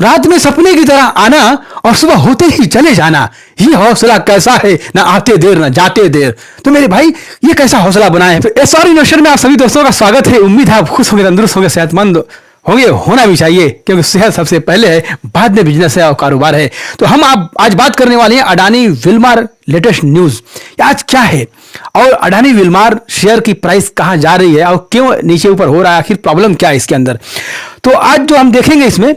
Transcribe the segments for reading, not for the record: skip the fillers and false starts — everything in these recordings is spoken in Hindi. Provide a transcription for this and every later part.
रात में सपने की तरह आना और सुबह होते ही चले जाना, ये हौसला कैसा है, ना आते देर ना जाते देर। तो मेरे भाई ये कैसा हौसला बनाए हैं। तो SR इन्वेस्टर में आप सभी दोस्तों का स्वागत है। उम्मीद है आप खुश होंगे, तंदुरुस्त होंगे, सेहतमंद होंगे, होना भी चाहिए, क्योंकि सेहत सबसे पहले है, बाद में बिजनेस है और कारोबार है। तो हम आप आज बात करने वाले हैं अडानी विल्मार लेटेस्ट न्यूज। आज क्या है और अडानी विल्मार शेयर की प्राइस कहां जा रही है और क्यों नीचे ऊपर हो रहा है, आखिर प्रॉब्लम क्या है इसके अंदर। तो आज जो हम देखेंगे इसमें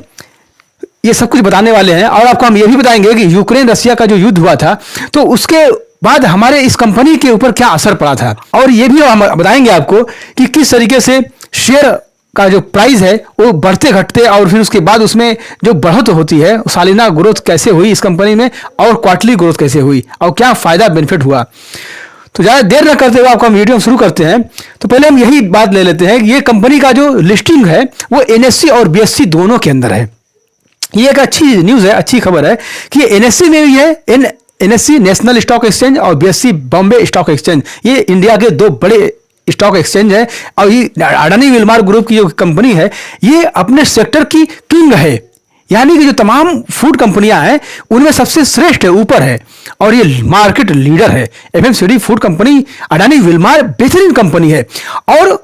ये सब कुछ बताने वाले हैं। और आपको हम ये भी बताएंगे कि यूक्रेन रशिया का जो युद्ध हुआ था तो उसके बाद हमारे इस कंपनी के ऊपर क्या असर पड़ा था, और ये भी हम बताएंगे आपको कि किस तरीके से शेयर का जो प्राइस है वो बढ़ते घटते और फिर उसके बाद उसमें जो बढ़त होती है, सालाना ग्रोथ कैसे हुई इस कंपनी में और क्वार्टरली ग्रोथ कैसे हुई और क्या फायदा बेनिफिट हुआ। तो ज़्यादा देर न करते हुए आपको हम वीडियो शुरू करते हैं। तो पहले हम यही बात ले लेते हैं कि ये कंपनी का जो लिस्टिंग है वो NSE और BSE दोनों के अंदर है। ये एक अच्छी न्यूज़ है, अच्छी खबर है कि NSE में भी है, NSE नेशनल स्टॉक एक्सचेंज और BSE बॉम्बे स्टॉक एक्सचेंज, ये इंडिया के दो बड़े स्टॉक एक्सचेंज है। और ये अडानी विल्मार ग्रुप की जो कंपनी है ये अपने सेक्टर की किंग है, यानी कि जो तमाम फूड कंपनियां हैं उनमें सबसे श्रेष्ठ है, ऊपर है, और ये मार्केट लीडर है। FMCG food company Adani Wilmar बेहतरीन कंपनी है और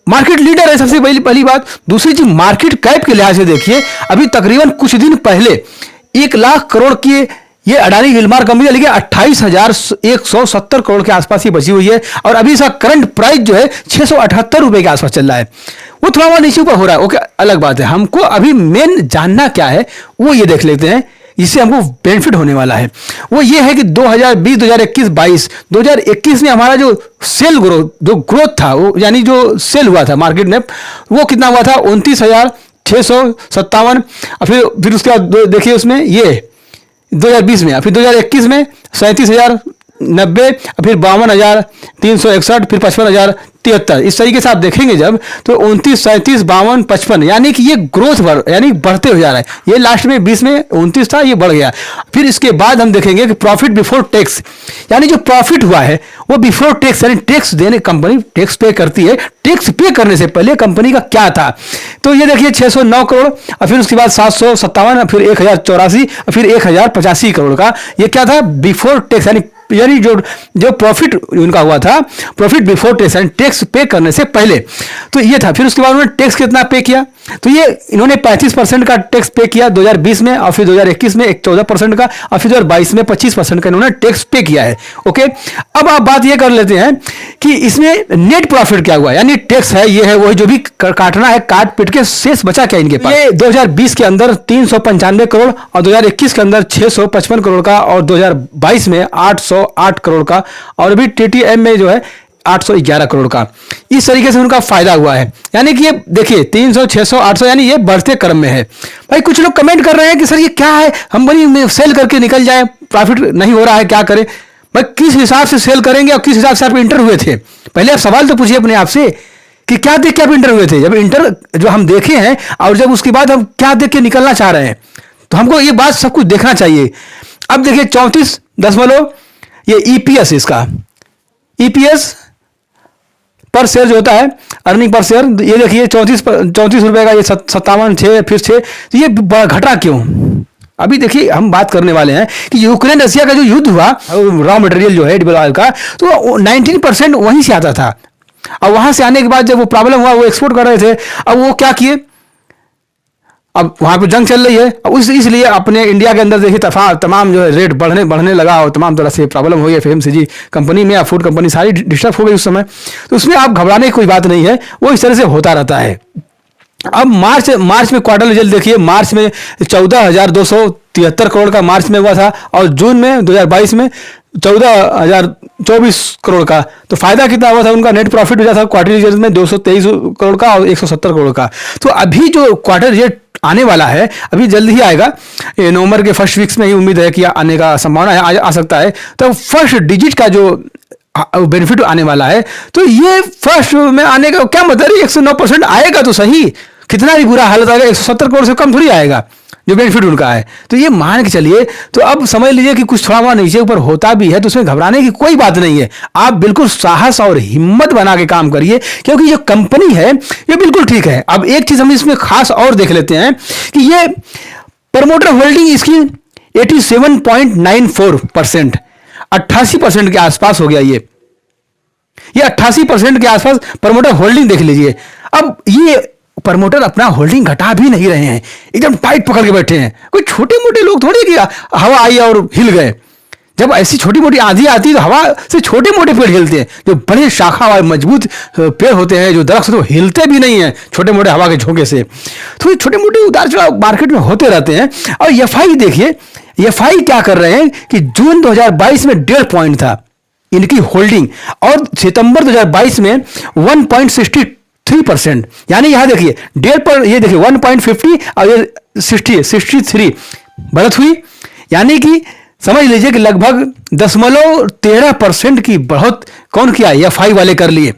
मार्केट लीडर है, सबसे पहली बात। दूसरी चीज मार्केट कैप के लिहाज से देखिए, अभी तकरीबन कुछ दिन पहले 1 लाख करोड़ की ये अडानी विल्मार कंपनी है, लेकिन 28,170 करोड़ के आसपास ही बची हुई है। और अभी इसका करंट प्राइस जो है 678 रुपए के आसपास चल रहा है, वो थोड़ा बहुत नीचे ऊपर हो रहा है, ओके, अलग बात है। हमको अभी मेन जानना क्या है वो ये देख लेते हैं, इससे हमको बेनिफिट होने वाला है। वो ये है कि 2020, 2021, 22, 2021 में हमारा जो सेल ग्रोथ था, वो यानी जो सेल हुआ था मार्केट में, वो कितना हुआ था, 29,657। फिर उसके बाद देखिए उसमें ये 2020 में, फिर 2021 में 37,090, फिर 52,361, फिर 55,073। इस तरीके से आप देखेंगे जब तो 29, 37, 52, 55, यानी कि ये ग्रोथ यानी बढ़ते हो जा रहा है। ये लास्ट में 20 में 29 था, ये बढ़ गया। फिर इसके बाद हम देखेंगे कि प्रॉफिट बिफोर टैक्स, यानी जो प्रॉफिट हुआ है वो बिफोर टैक्स, यानी टैक्स देने, कंपनी टैक्स पे करती है, टैक्स पे करने से पहले कंपनी का क्या था। तो ये देखिए 609 करोड़, और फिर उसके बाद 757, फिर 1,084, फिर 1,085 करोड़ का ये क्या था, बिफोर टैक्स, यानी जो प्रॉफिट उनका हुआ था, प्रॉफिट बिफोर टैक्स, यानी टैक्स पे करने से पहले। तो ये था। फिर उसके बाद उन्होंने टैक्स कितना पे किया, तो ये इन्होंने 35% का टैक्स पे किया 2020 में, और फिर 2021 में 14% का, और फिर 2022 में 25% का इन्होंने टैक्स पे किया है। ओके, अब आप बात ये कर लेते हैं कि इसमें नेट प्रॉफिट क्या हुआ, यानी टैक्स है, ये है वही जो भी काटना है, काट पीट के शेष बचा क्या इनके पास। ये 2020 के अंदर 395 करोड़, और 2021 के अंदर 655 करोड़ का, और 2022 में 808 करोड़ का, और अभी TTM में जो है 811 करोड़ का। इस तरीके से उनका फायदा हुआ है। यानी कि ये देखिए 300, 600, 800, यानी ये बढ़ते क्रम में है। भाई कुछ लोग कमेंट कर रहे हैं कि सर ये क्या है, हम बड़ी सेल करके निकल जाए, प्रॉफिट नहीं हो रहा है, क्या करें। भाई किस हिसाब से सेल करेंगे और किस हिसाब से आप इंटर हुए थे, पहले आप सवाल तो पूछिए अपने आप से कि क्या देख के आप इंटर हुए थे। जब इंटर जो हम देखे हैं और जब उसके बाद हम क्या देख के निकलना चाह रहे हैं, तो हमको ये बात सब कुछ देखना चाहिए। अब देखिए 34 ये EPS, इसका EPS पर शेयर जो होता है, अर्निंग पर शेयर, ये देखिए 34 रुपए का, ये 57, 6, फिर 6। तो ये घटा क्यों, अभी देखिए हम बात करने वाले हैं कि यूक्रेन रशिया का जो युद्ध हुआ, रॉ मटेरियल जो है एडिबल ऑयल का, तो 19% वहीं से आता था, और वहां से आने के बाद जब वो प्रॉब्लम हुआ, वो एक्सपोर्ट कर रहे थे, अब वो क्या किए, अब वहां पर जंग चल रही है, इसलिए अपने इंडिया के अंदर देखिए तमाम जो है रेट बढ़ने लगा, और तमाम तरह से प्रॉब्लम हो गई FMCG कंपनी में, या फूड कंपनी सारी डिस्टर्ब हो गई उस समय। तो उसमें आप घबराने की कोई बात नहीं है, वो इस तरह से होता रहता है। अब मार्च में क्वार्टर रिजल्ट देखिए, मार्च में 14,273 करोड़ का मार्च में हुआ था, और जून में 2022 में 14,024 करोड़ का। तो फायदा कितना हुआ था उनका, नेट प्रॉफिट हुआ था क्वार्टर रिजल्ट में 223 करोड़ का और 170 करोड़ का। तो अभी जो क्वार्टर रिजल्ट आने वाला है, अभी जल्द ही आएगा, नवंबर के फर्स्ट वीक्स में ही उम्मीद है कि आने का संभावना है, आ सकता है। तो फर्स्ट डिजिट का जो बेनिफिट आने वाला है, तो ये फर्स्ट में आने का क्या मतलब है, 109% आएगा तो सही, कितना भी बुरा हालत आएगा, 170 करोड़ से कम थोड़ी आएगा जो बेनिफिट उनका है। तो ये मान के चलिए, तो अब समझ लीजिए कि कुछ थोड़ा बहुत नीचे ऊपर होता भी है तो उसमें घबराने की कोई बात नहीं है। आप बिल्कुल साहस और हिम्मत बना के काम करिए, क्योंकि ये कंपनी है ये बिल्कुल ठीक है। अब एक चीज हम इसमें खास और देख लेते हैं कि ये प्रमोटर होल्डिंग इसकी 87.94%, 88% के आसपास हो गया। ये 88% के आसपास प्रमोटर होल्डिंग देख लीजिए। अब ये प्रमोटर अपना होल्डिंग घटा भी नहीं रहे हैं, एकदम टाइट पकड़ के बैठे हैं। कोई छोटे मोटे लोग थोड़ी कि हवा आई और हिल गए। जब ऐसी छोटी मोटी आंधी आती है तो हवा से छोटे मोटे पेड़ हिलते हैं, जो बड़े शाखा वाले मजबूत पेड़ होते हैं, जो दरख्त तो हिलते भी नहीं है छोटे मोटे हवा के झोंके से। तो ये छोटे मोटे उतार चढ़ाव मार्केट में होते रहते हैं। और एफआई देखिए, एफआई क्या कर रहे हैं कि जून 2022 में 1.5 पॉइंट था इनकी होल्डिंग, और सितंबर 2022 में 1.63%, यानी यहां देखिए 1.5 पर, ये देखिए 1.50 और ये 63 बढ़त हुई। यानी कि समझ लीजिए कि लगभग 0.13% की बढ़त कौन किया? एफआई वाले कर लिए।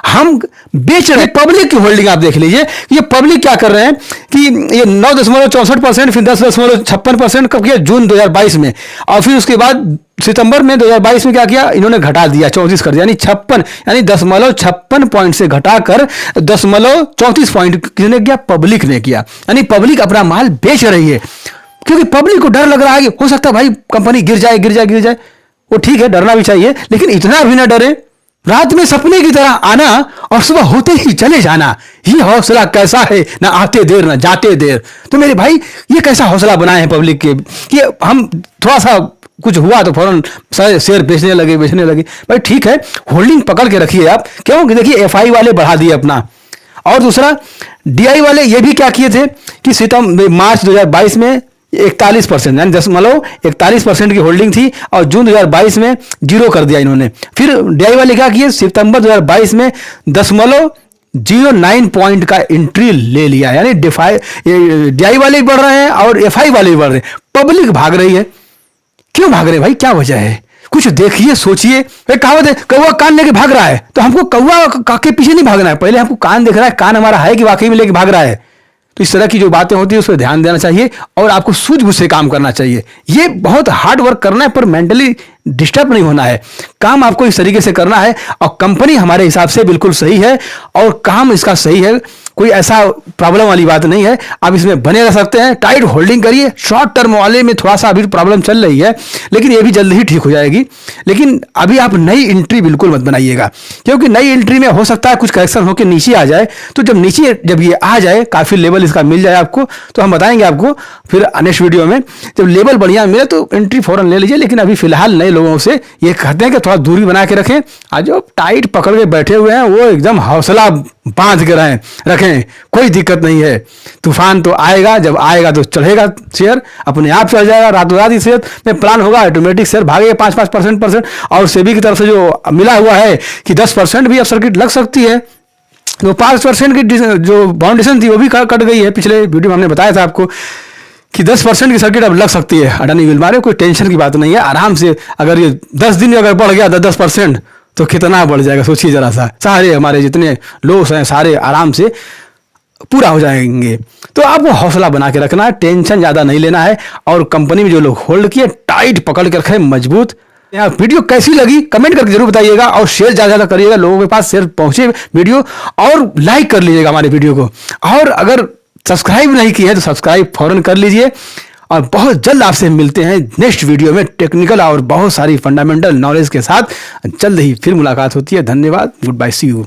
हम बेच रहे हैं। पब्लिक की होल्डिंग आप देख लीजिए, ये पब्लिक क्या कर रहे हैं कि ये 9.64%, फिर 10.56% कब किया? जून 2022 में। और फिर उसके बाद सितंबर में 2022 में क्या किया? इन्होंने घटा दिया, 34 कर दिया, यानी 56, यानी 0.56 पॉइंट से घटाकर 0.34 पॉइंट किसने किया? पब्लिक ने किया। यानी पब्लिक अपना माल बेच रही है, क्योंकि पब्लिक को डर लग रहा है कि हो सकता है भाई कंपनी गिर जाए गिर जाए गिर जाए। वो ठीक है, डरना भी चाहिए, लेकिन इतना भी ना डरे। रात में सपने की तरह आना और सुबह होते ही चले जाना, ये हौसला कैसा है? ना आते देर ना जाते देर। तो मेरे भाई ये कैसा हौसला बनाए हैं पब्लिक के कि हम थोड़ा सा कुछ हुआ तो फौरन शेयर बेचने लगे भाई ठीक है, होल्डिंग पकड़ के रखिए आप। क्यों? देखिए एफआई वाले बढ़ा दिए अपना। और दूसरा डीआई वाले ये भी क्या किए थे कि सितंबर मार्च 2022 में 41%, यानी 41% की होल्डिंग थी, और जून 2022 में 0 कर दिया इन्होंने। फिर डीआई वाले क्या किए? सितंबर 2022 में 0.09 पॉइंट का एंट्री ले लिया। यानी डीआई वाले भी बढ़ रहे हैं और एफआई वाले भी बढ़ रहे हैं, पब्लिक भाग रही है। क्यों भाग रहे भाई? क्या वजह है? कुछ देखिए, सोचिए। कहावत है, कौवा कान लेके भाग रहा है, तो हमको कौवा के पीछे नहीं भागना है, पहले हमको कान दिख रहा है, कान हमारा है कि वाकई में लेके भाग रहा है। तो इस तरह की जो बातें होती है उस पर ध्यान देना चाहिए और आपको सूझबूझ से काम करना चाहिए। ये बहुत हार्ड वर्क करना है, पर मेंटली डिस्टर्ब नहीं होना है। काम आपको इस तरीके से करना है, और कंपनी हमारे हिसाब से बिल्कुल सही है और काम इसका सही है, कोई ऐसा प्रॉब्लम वाली बात नहीं है। आप इसमें बने रह सकते हैं, टाइट होल्डिंग करिए। शॉर्ट टर्म वाले में थोड़ा सा अभी प्रॉब्लम चल रही है, लेकिन ये भी जल्द ही ठीक हो जाएगी। लेकिन अभी आप नई एंट्री बिल्कुल मत बनाइएगा, क्योंकि नई एंट्री में हो सकता है कुछ करेक्शन होकर नीचे आ जाए। तो जब ये आ जाए, काफ़ी लेवल इसका मिल जाए आपको, तो हम बताएंगे आपको फिर नेक्स्ट वीडियो में। जब लेवल बढ़िया मिले तो एंट्री फौरन ले लीजिए। लेकिन अभी फिलहाल नए लोगों से ये कहते हैं कि थोड़ा दूरी बना के रखें। आज जो टाइट पकड़ के बैठे हुए हैं वो एकदम हौसला बांध के रखें, कोई दिक्कत नहीं है। तूफान तो आएगा, जब आएगा तो चढ़ेगा शेयर, अपने आप चढ़ जाएगा। रातों रात ही शेयर में प्लान होगा, ऑटोमेटिक शेयर भागेगा 5%। और सेबी की तरफ से जो मिला हुआ है कि 10% भी अब सर्किट लग सकती है, तो 5% की जो बाउंडेशन थी वो भी कट गई है। पिछले वीडियो में हमने बताया था आपको कि 10% की सर्किट अब लग सकती है अडानी विल मारे। कोई टेंशन की बात नहीं है, आराम से। अगर ये 10 दिन में अगर बढ़ गया 10% तो कितना बढ़ जाएगा, सोचिए जरा सा। सारे हमारे जितने लॉस हैं सारे आराम से पूरा हो जाएंगे। तो आपको हौसला बना के रखना है, टेंशन ज़्यादा नहीं लेना है, और कंपनी में जो लोग होल्ड किए टाइट पकड़ के रखें मजबूत। वीडियो कैसी लगी कमेंट करके जरूर बताइएगा, और शेयर ज़्यादा ज़्यादा करिएगा, लोगों के पास शेयर पहुंचे वीडियो, और लाइक कर लीजिएगा हमारे वीडियो को। और अगर सब्सक्राइब नहीं किया है तो सब्सक्राइब फौरन कर लीजिए। और बहुत जल्द आपसे मिलते हैं नेक्स्ट वीडियो में, टेक्निकल और बहुत सारी फंडामेंटल नॉलेज के साथ जल्द ही फिर मुलाकात होती है। धन्यवाद, गुड बाय, सी यू।